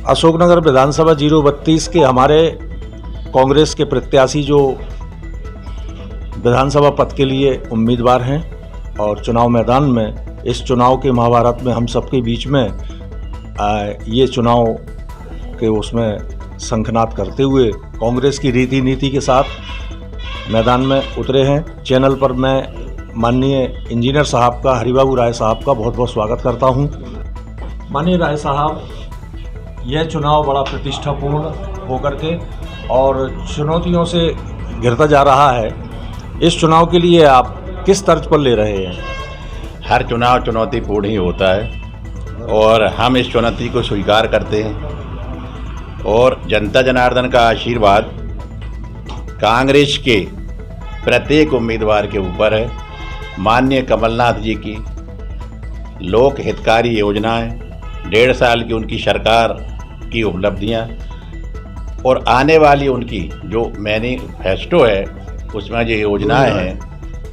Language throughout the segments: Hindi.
अशोकनगर विधानसभा 032 के हमारे कांग्रेस के प्रत्याशी जो विधानसभा पद के लिए उम्मीदवार हैं और चुनाव मैदान में, इस चुनाव के महाभारत में हम सबके बीच में ये चुनाव के उसमें शंखनाद करते हुए कांग्रेस की रीति नीति के साथ मैदान में उतरे हैं। चैनल पर मैं माननीय इंजीनियर साहब का, हरिबाबू राय साहब का बहुत बहुत स्वागत करता हूं। माननीय राय साहब, यह चुनाव बड़ा प्रतिष्ठापूर्ण होकर के और चुनौतियों से घिरता जा रहा है। इस चुनाव के लिए आप किस तर्ज पर ले रहे हैं? हर चुनाव चुनौतीपूर्ण ही होता है और हम इस चुनौती को स्वीकार करते हैं और जनता जनार्दन का आशीर्वाद कांग्रेस के प्रत्येक उम्मीदवार के ऊपर है। माननीय कमलनाथ जी की लोक हितकारी योजनाएं, 1.5 साल की उनकी सरकार की उपलब्धियां और आने वाली उनकी जो मैनिफेस्टो है उसमें जो योजनाएं हैं,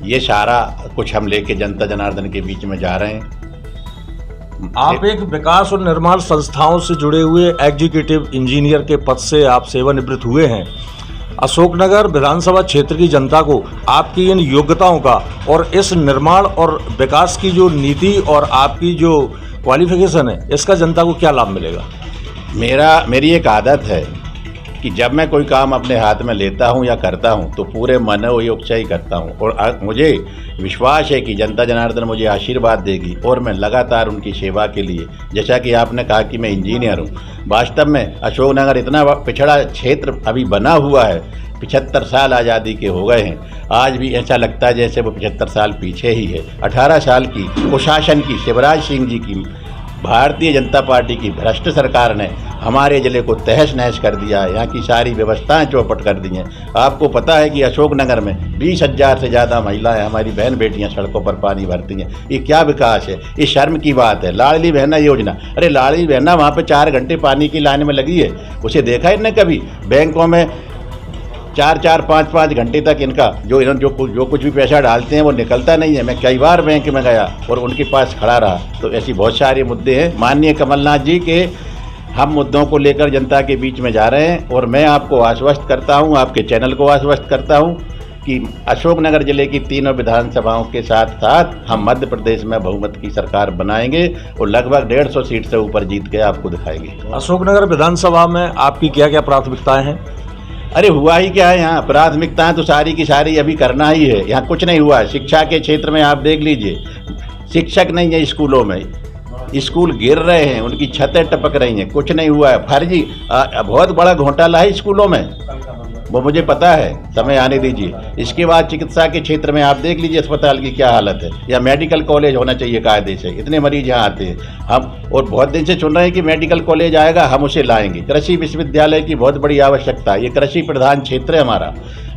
ये सारा कुछ हम लेके जनता जनार्दन के बीच में जा रहे हैं। आप एक विकास और निर्माण संस्थाओं से जुड़े हुए एग्जीक्यूटिव इंजीनियर के पद से आप सेवानिवृत्त हुए हैं। अशोकनगर विधानसभा क्षेत्र की जनता को आपकी इन योग्यताओं का और इस निर्माण और विकास की जो नीति और आपकी जो क्वालिफिकेशन है, इसका जनता को क्या लाभ मिलेगा? मेरी एक आदत है कि जब मैं कोई काम अपने हाथ में लेता हूं या करता हूं तो पूरे मनोयोग से ही करता हूं और मुझे विश्वास है कि जनता जनार्दन मुझे आशीर्वाद देगी और मैं लगातार उनकी सेवा के लिए, जैसा कि आपने कहा कि मैं इंजीनियर हूं, वास्तव में अशोकनगर इतना पिछड़ा क्षेत्र अभी बना हुआ है। 75 साल आज़ादी के हो गए हैं, आज भी ऐसा लगता है जैसे वो 75 साल पीछे ही है। 18 साल की कुशासन की शिवराज सिंह जी की भारतीय जनता पार्टी की भ्रष्ट सरकार ने हमारे ज़िले को तहस नहस कर दिया है। यहाँ की सारी व्यवस्थाएं चौपट कर दी हैं। आपको पता है कि अशोकनगर में 20,000 से ज़्यादा महिलाएं, हमारी बहन बेटियां सड़कों पर पानी भरती हैं। ये क्या विकास है? ये शर्म की बात है। लाडली बहना योजना, अरे लाडली बहना वहाँ पे 4 घंटे पानी की लाइन में लगी है, उसे देखा इन्हें कभी? बैंकों में 4-4, 5-5 घंटे तक इनका जो कुछ भी पैसा डालते हैं वो निकलता नहीं है। मैं कई बार बैंक में गया और उनके पास खड़ा रहा। तो ऐसी बहुत सारे मुद्दे हैं माननीय कमलनाथ जी के, हम मुद्दों को लेकर जनता के बीच में जा रहे हैं और मैं आपको आश्वस्त करता हूं, आपके चैनल को आश्वस्त करता हूं कि अशोकनगर जिले की तीनों विधानसभाओं के साथ साथ हम मध्य प्रदेश में बहुमत की सरकार बनाएंगे और लगभग 150 सीट से ऊपर जीत के आपको दिखाएंगे। अशोकनगर विधानसभा में आपकी क्या क्या प्राथमिकताएं हैं? अरे हुआ ही क्या है यहाँ? प्राथमिकताएं तो सारी की सारी अभी करना ही है। यहाँ कुछ नहीं हुआ है। शिक्षा के क्षेत्र में आप देख लीजिए, शिक्षक नहीं है स्कूलों में, स्कूल गिर रहे हैं, उनकी छतें टपक रही हैं, कुछ नहीं हुआ है। फर्जी बहुत बड़ा घोटाला है स्कूलों में, वो मुझे पता है, समय आने दीजिए। इसके बाद चिकित्सा के क्षेत्र में आप देख लीजिए अस्पताल की क्या हालत है। या मेडिकल कॉलेज होना चाहिए कायदे से, इतने मरीज यहाँ आते हैं हम, और बहुत दिन से सुन रहे हैं कि मेडिकल कॉलेज आएगा, हम उसे लाएंगे। कृषि विश्वविद्यालय की बहुत बड़ी आवश्यकता है, ये कृषि प्रधान क्षेत्र है हमारा,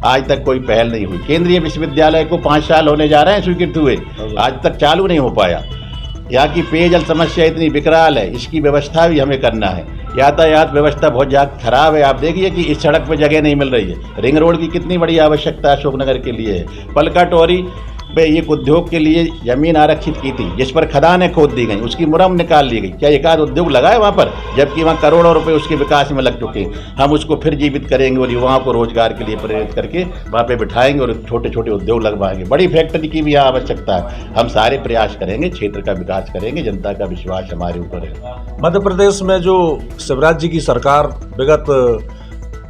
आज तक कोई पहल नहीं हुई। केंद्रीय विश्वविद्यालय को 5 साल होने जा रहे हैं स्वीकृत हुए, आज तक चालू नहीं हो पाया। यहाँ की पेयजल समस्या इतनी विकराल है, इसकी व्यवस्था भी हमें करना है। यातायात व्यवस्था बहुत ज़्यादा खराब है। आप देखिए कि इस सड़क पर जगह नहीं मिल रही है। रिंग रोड की कितनी बड़ी आवश्यकता अशोकनगर के लिए है। पलका टोरी पे एक उद्योग के लिए ज़मीन आरक्षित की थी, जिस पर खदानें खोद दी गई, उसकी मुरम्म निकाल ली गई। क्या एक आध उद्योग लगा है वहाँ पर? जबकि वहाँ करोड़ों रुपए उसके विकास में लग चुके हैं। हम उसको फिर जीवित करेंगे और युवाओं को रोजगार के लिए प्रेरित करके वहाँ पे बिठाएंगे और छोटे छोटे उद्योग लगवाएंगे। बड़ी फैक्ट्री की भी यहाँ आवश्यकता है। हम सारे प्रयास करेंगे, क्षेत्र का विकास करेंगे, जनता का विश्वास हमारे ऊपर है। मध्य प्रदेश में जो शिवराज जी की सरकार विगत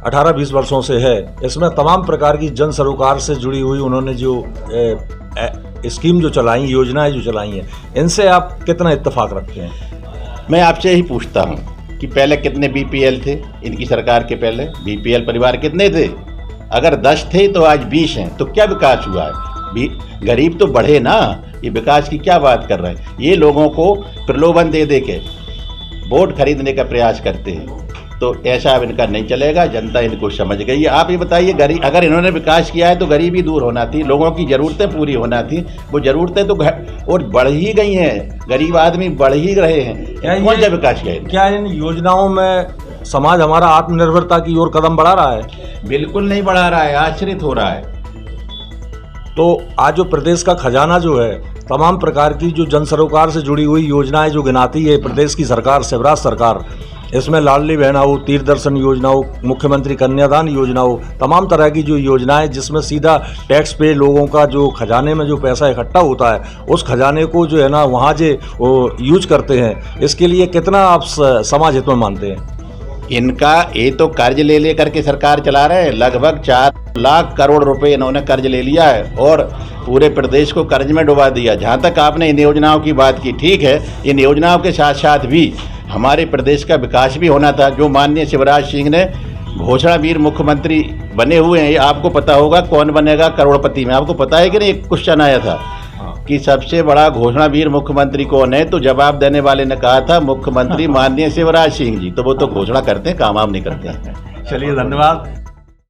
18-20 वर्षों से है, इसमें तमाम प्रकार की जन सरोकार से जुड़ी हुई उन्होंने जो स्कीम जो चलाई, योजनाएं जो चलाई हैं, इनसे आप कितना इत्तेफाक रखते हैं? मैं आपसे ही पूछता हूं कि पहले कितने बीपीएल थे इनकी सरकार के पहले? बीपीएल परिवार कितने थे? अगर 10 थे तो आज 20 हैं। तो क्या विकास हुआ है? गरीब तो बढ़े ना। ये विकास की क्या बात कर रहे हैं? ये लोगों को प्रलोभन दे दे के वोट खरीदने का प्रयास करते हैं। तो ऐसा अब इनका नहीं चलेगा, जनता इनको समझ गई है। आप ये बताइए, अगर इन्होंने विकास किया है तो गरीबी दूर होना थी, लोगों की ज़रूरतें पूरी होना थी। वो ज़रूरतें तो और बढ़ ही गई हैं, गरीब आदमी बढ़ ही रहे हैं। कौन सा विकास किया है? क्या इन योजनाओं में समाज हमारा आत्मनिर्भरता की ओर कदम बढ़ा रहा है? बिल्कुल नहीं बढ़ा रहा है, आश्रित हो रहा है। तो आज जो प्रदेश का खजाना जो है, तमाम प्रकार की जो जन सरोकार से जुड़ी हुई योजनाएं जो गिनाती है प्रदेश की सरकार, शिवराज सरकार, इसमें लाडली बहन हो, तीर्थ दर्शन योजना हो, मुख्यमंत्री कन्यादान योजना हो, तमाम तरह की जो योजनाएं जिसमें सीधा टैक्स पे लोगों का जो खजाने में जो पैसा इकट्ठा होता है उस खजाने को जो है ना वहाँ जो वो यूज करते हैं, इसके लिए कितना आप समाज हित में मानते हैं? इनका ये तो कर्ज ले ले करके सरकार चला रहे हैं। लगभग 4 लाख करोड़ रुपए इन्होंने कर्ज ले लिया है और पूरे प्रदेश को कर्ज में डुबा दिया। जहाँ तक आपने इन योजनाओं की बात की, ठीक है, इन योजनाओं के साथ साथ भी हमारे प्रदेश का विकास भी होना था। जो माननीय शिवराज सिंह ने घोषणा वीर मुख्यमंत्री बने हुए हैं, आपको पता होगा कौन बनेगा करोड़पति में। आपको पता है कि नहीं, एक क्वेश्चन आया था कि सबसे बड़ा घोषणा वीर मुख्यमंत्री कौन है, तो जवाब देने वाले ने कहा था मुख्यमंत्री माननीय शिवराज सिंह जी। तो वो तो घोषणा करते हैं, काम वाम नहीं करते हैं। चलिए, धन्यवाद।